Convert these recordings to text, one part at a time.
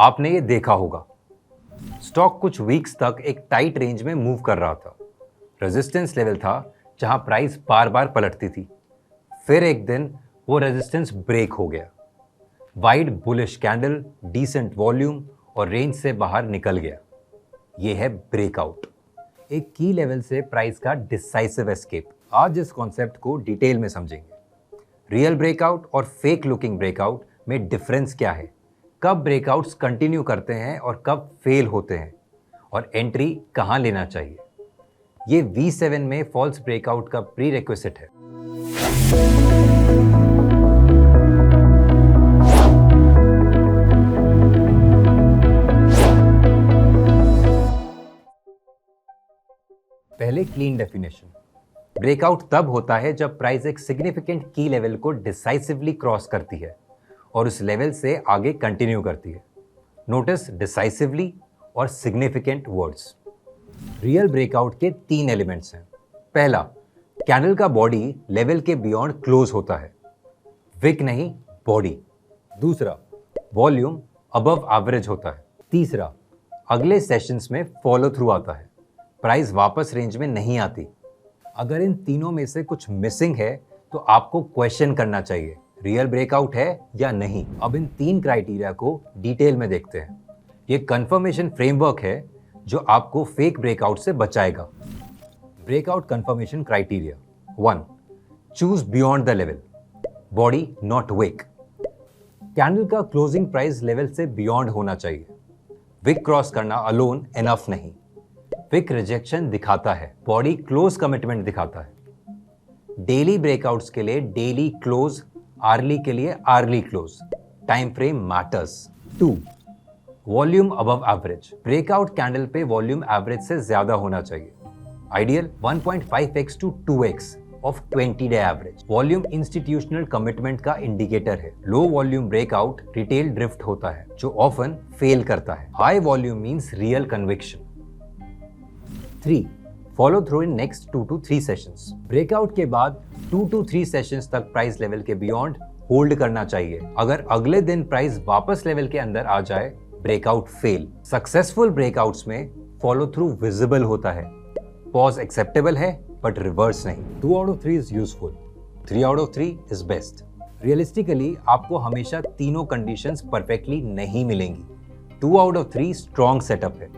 आपने ये देखा होगा, स्टॉक कुछ वीक्स तक एक टाइट रेंज में मूव कर रहा था। रेजिस्टेंस लेवल था जहां प्राइस बार बार पलटती थी। फिर एक दिन वो रेजिस्टेंस ब्रेक हो गया। Wide bullish candle, decent volume और रेंज से बाहर निकल गया। ये है ब्रेकआउट, एक की लेवल से प्राइस का डिसाइसिव एस्केप। आज इस कॉन्सेप्ट को डिटेल में समझेंगे। रियल ब्रेकआउट और फेक लुकिंग ब्रेकआउट में डिफरेंस क्या है, कब ब्रेकआउट्स कंटिन्यू करते हैं और कब फेल होते हैं, और एंट्री कहां लेना चाहिए। ये V7 में फॉल्स ब्रेकआउट का प्री रिक्विजिट है। पहले क्लीन डेफिनेशन। ब्रेकआउट तब होता है जब प्राइस एक सिग्निफिकेंट की लेवल को डिसाइसिवली क्रॉस करती है और उस लेवल से आगे कंटिन्यू करती है। नोटिस डिसाइसिवली और सिग्निफिकेंट वर्ड्स। रियल ब्रेकआउट के 3 एलिमेंट्स हैं। पहला, कैंडल का बॉडी लेवल के बियॉन्ड क्लोज होता है, विक नहीं बॉडी। दूसरा, वॉल्यूम अबव एवरेज होता है। तीसरा, अगले सेशंस में फॉलो थ्रू आता है, प्राइस वापस रेंज में नहीं आती। अगर इन तीनों में से कुछ मिसिंग है तो आपको क्वेश्चन करना चाहिए, रियल ब्रेकआउट है या नहीं। अब इन 3 क्राइटेरिया को डिटेल में देखते हैं। ये कंफर्मेशन फ्रेमवर्क है जो आपको फेक ब्रेकआउट से बचाएगा। Breakout confirmation criteria. 1, चूज beyond the level, body not wick. Candle का क्लोजिंग प्राइस लेवल से बियॉन्ड होना चाहिए। विक क्रॉस करना अलोन एनफ नहीं। विक रिजेक्शन दिखाता है, बॉडी क्लोज कमिटमेंट दिखाता है। डेली ब्रेकआउट्स के लिए डेली क्लोज, आर्ली के लिए early close. Time frame matters. 2, volume above average. Breakout candle पे वॉल्यूम एवरेज से ज्यादा होना चाहिए। Ideal 1.5x to 2x of 20 day average. Volume institutional commitment का इंडिकेटर है। Low volume breakout retail drift होता है जो ऑफन फेल करता है। High volume means real conviction. 3, follow through in next 2 to 3 sessions. Breakout के बाद 2 to 3 सेशंस तक प्राइस लेवल के बियॉन्ड होल्ड करना चाहिए। अगर अगले दिन प्राइस वापस लेवल के अंदर आ जाए, ब्रेकआउट फेल। सक्सेसफुल ब्रेकआउट्स में फॉलो थ्रू विजिबल होता है, पॉज एक्सेप्टेबल है बट रिवर्स नहीं। 2 out of 3 is useful, 3 out of 3 is best. Realistically आपको हमेशा तीनों कंडीशंस परफेक्टली नहीं मिलेंगी। 2 out of 3 स्ट्रॉन्ग सेटअप है,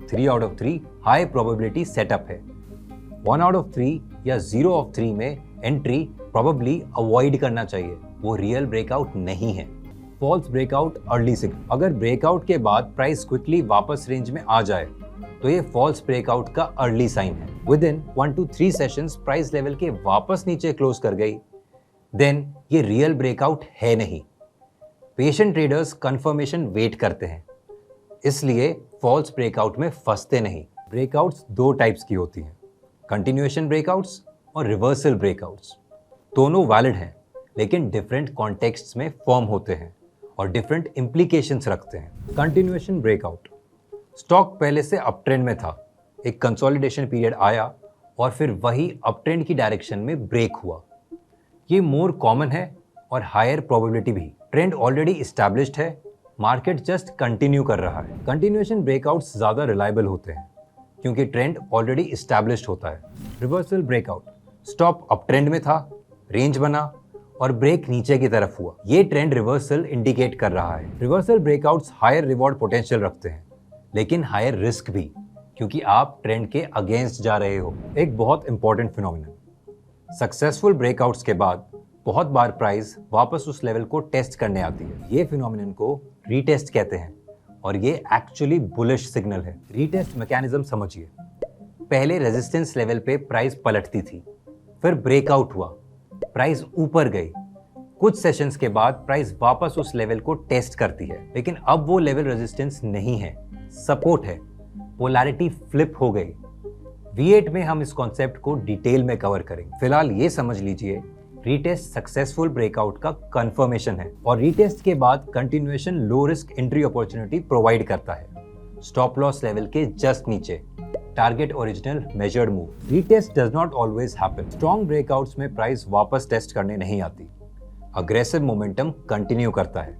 3 out of 3 high probability setup है। 1 out of 3 या 0 of 3 में एंट्री प्रोबेबली अवॉइड करना चाहिए, वो रियल ब्रेकआउट नहीं है। False breakout early signal. अगर ब्रेकआउट के बाद प्राइस क्विकली वापस रेंज में आ जाए तो ये फॉल्स ब्रेकआउट का अर्ली साइन है। With in 1 to 3 sessions price level के वापस नीचे क्लोज कर गई, देन ये रियल ब्रेकआउट है नहीं। पेशेंट ट्रेडर्स कंफर्मेशन वेट करते हैं, इसलिए फॉल्स ब्रेकआउट में फंसते नहीं। ब्रेकआउट्स 2 टाइप्स की होती हैं, कंटिन्यूएशन ब्रेकआउट्स और रिवर्सल ब्रेकआउट्स। दोनों वैलिड हैं लेकिन डिफरेंट कॉन्टेक्स्ट्स में फॉर्म होते हैं और डिफरेंट इम्प्लीकेशंस रखते हैं। कंटिन्यूएशन ब्रेकआउट, स्टॉक पहले से अपट्रेंड में था, एक कंसोलिडेशन पीरियड आया और फिर वही अपट्रेंड की डायरेक्शन में ब्रेक हुआ। ये मोर कॉमन है और हायर प्रोबेबिलिटी भी। ट्रेंड ऑलरेडी इस्टेब्लिश्ड है, मार्केट जस्ट कंटिन्यू कर रहा है। कंटिन्यूएशन ब्रेकआउट्स ज़्यादा रिलायबल होते हैं क्योंकि ट्रेंड ऑलरेडी इस्टेब्लिश्ड होता है। Reversal breakout, stop up trend में था, रेंज बना और ब्रेक नीचे की तरफ हुआ, ये ट्रेंड रिवर्सल इंडिकेट कर रहा है। Reversal breakouts higher reward potential रखते हैं लेकिन हायर रिस्क भी, क्योंकि आप ट्रेंड के अगेंस्ट जा रहे हो। एक बहुत इंपॉर्टेंट फिनोमिनन, सक्सेसफुल ब्रेकआउट्स के बाद बहुत बार प्राइस वापस उस लेवल को टेस्ट करने आती है। ये फिनोमिनन को रीटेस्ट कहते हैं और ये एक्चुअली बुलिश सिग्नल है। रीटेस्ट मैकेनिज्म समझिए। पहले रेजिस्टेंस लेवल पे प्राइस पलटती थी, फिर ब्रेकआउट हुआ, प्राइस ऊपर गई। कुछ सेशंस के बाद प्राइस वापस उस लेवल को टेस्ट करती है, लेकिन अब वो लेवल रेजिस्टेंस नहीं है, सपोर्ट है। पोलैरिटी फ्लिप हो गई। V8 में हम इस कॉन्सेप्ट को डिटेल में कवर करेंगे। फिलहाल ये समझ लीजिए, रीटेस्ट सक्सेसफुल ब्रेकआउट का कंफर्मेशन है और रीटेस्ट के बाद continuation low risk entry opportunity provide करता है, स्टॉप लॉस लेवल के जस्ट नीचे। Target original measured move. Retest does not always happen. Strong breakouts में प्राइस वापस टेस्ट करने नहीं आती, अग्रेसिव मोमेंटम कंटिन्यू करता है।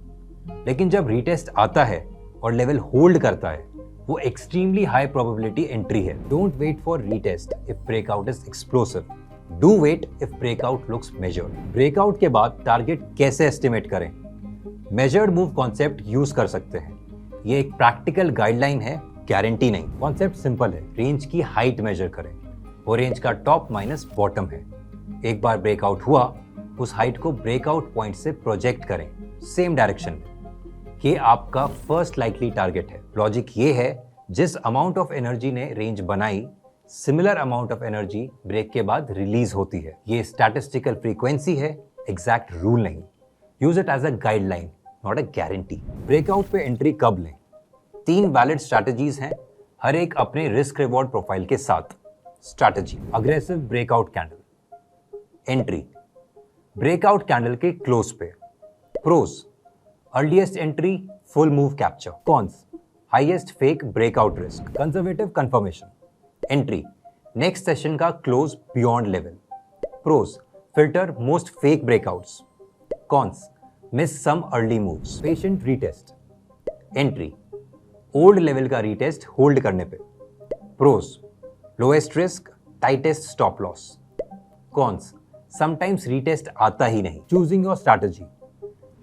लेकिन जब रीटेस्ट आता है और लेवल होल्ड करता है वो एक्सट्रीमली हाई प्रोबेबिलिटी एंट्री है। Don't wait for retest if breakout is explosive, do wait if breakout looks measured. Breakout के बाद टारगेट कैसे एस्टिमेट करें? मेजर्ड मूव कॉन्सेप्ट यूज कर सकते हैं। ये एक प्रैक्टिकल गाइडलाइन है, गारंटी नहीं। कॉन्सेप्ट सिंपल है, रेंज की हाइट मेजर करें, वो रेंज का टॉप माइनस बॉटम है। एक बार ब्रेकआउट हुआ, उस हाइट को ब्रेकआउट पॉइंट से प्रोजेक्ट करें सेम डायरेक्शन में। ये आपका फर्स्ट लाइकली टारगेट है। लॉजिक ये है, जिस अमाउंट ऑफ एनर्जी ने रेंज बनाई, similar amount of energy break के बाद रिलीज होती है। ये स्टैटिस्टिकल फ्रीक्वेंसी है, एग्जैक्ट रूल नहीं। Use it as a guideline, not a guarantee. Breakout पे एंट्री कब लें? 3 वैलिड स्ट्रैटेजीज हैं, हर एक अपने रिस्क रिवॉर्ड प्रोफाइल के साथ। Strategy: aggressive breakout candle. Entry: breakout candle के क्लोज पे। Pros: earliest entry, full move capture. Cons: highest fake breakout risk. Conservative confirmation: entry: next session का close beyond level. Pros: filter most fake breakouts. Cons: miss some early moves. Patient retest. Entry: old level का retest hold करने पे। Pros: lowest risk, tightest stop loss. Cons: sometimes retest आता ही नहीं। Choosing your strategy: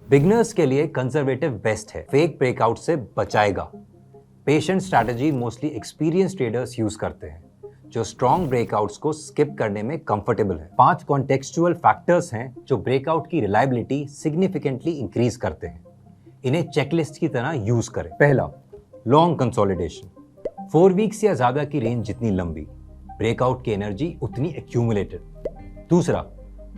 beginners के लिए conservative best है, fake breakout से बचाएगा। Patient strategy mostly experience traders use करते हैं, जो स्ट्रॉन्ग ब्रेकआउट्स को स्किप करने में कंफर्टेबल है। 5 कॉन्टेक्सचुअल फैक्टर्स हैं जो ब्रेकआउट की रिलायबिलिटी सिग्निफिकेंटली इंक्रीज करते हैं। इन्हें चेकलिस्ट की तरह यूज करें। पहला, लॉन्ग कंसोलिडेशन। 4 वीक्स या ज्यादा की रेंज जितनी लंबी, ब्रेकआउट की एनर्जी उतनी एक्यूमुलेटेड। दूसरा,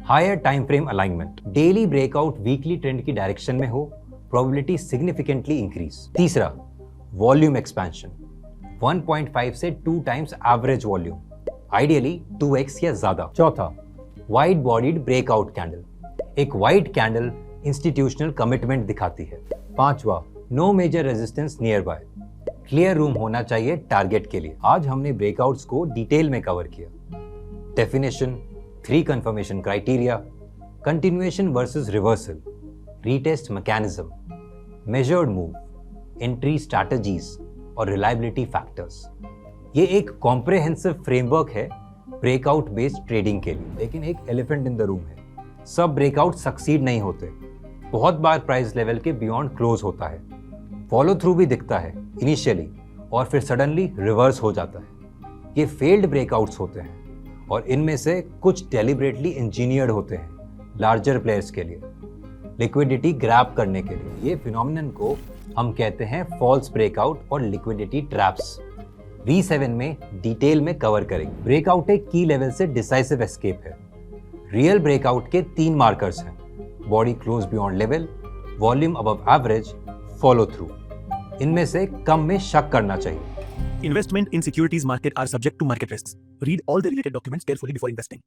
higher time frame alignment. Daily breakout weekly trend की डायरेक्शन में हो, प्रोबेबिलिटी सिग्निफिकेंटली इंक्रीज। तीसरा, वॉल्यूम एक्सपेंशन। 1.5 से 2 times average volume, ideally 2x या ज्यादा। चौथा, वाइड बॉडीड ब्रेकआउट कैंडल। एक वाइड कैंडल इंस्टीट्यूशनल कमिटमेंट दिखाती है। पांचवा, no major resistance nearby. Clear room होना चाहिए टारगेट के लिए। आज हमने ब्रेकआउट्स को डिटेल में कवर किया। Definition, 3 confirmation criteria, continuation versus reversal, retest mechanism, measured move, entry strategies और reliability factors। ये एक comprehensive framework है ब्रेकआउट बेस्ड ट्रेडिंग के लिए। लेकिन एक एलिफेंट इन द रूम है, सब ब्रेकआउट सक्सीड नहीं होते। बहुत बार प्राइस लेवल के बियॉन्ड क्लोज होता है, फॉलो थ्रू भी दिखता है इनिशियली और फिर सडनली रिवर्स हो जाता है। ये फेल्ड ब्रेकआउट्स होते हैं और इनमें से कुछ डेलिबरेटली इंजीनियर्ड होते हैं लार्जर प्लेयर्स के लिए, लिक्विडिटी ग्रैब करने के लिए। ये फिनोमिनन को हम कहते हैं फॉल्स ब्रेकआउट और लिक्विडिटी ट्रैप्स। V7 में डिटेल में कवर करेंगे। ब्रेकआउट एक की लेवल से डिसाइसिव एस्केप है। रियल ब्रेकआउट के 3 मार्कर्स हैं: body close beyond level, volume above average, follow through. इनमें से कम में शक करना चाहिए। Investment in securities market are subject to market risks. Read all the related documents carefully before investing.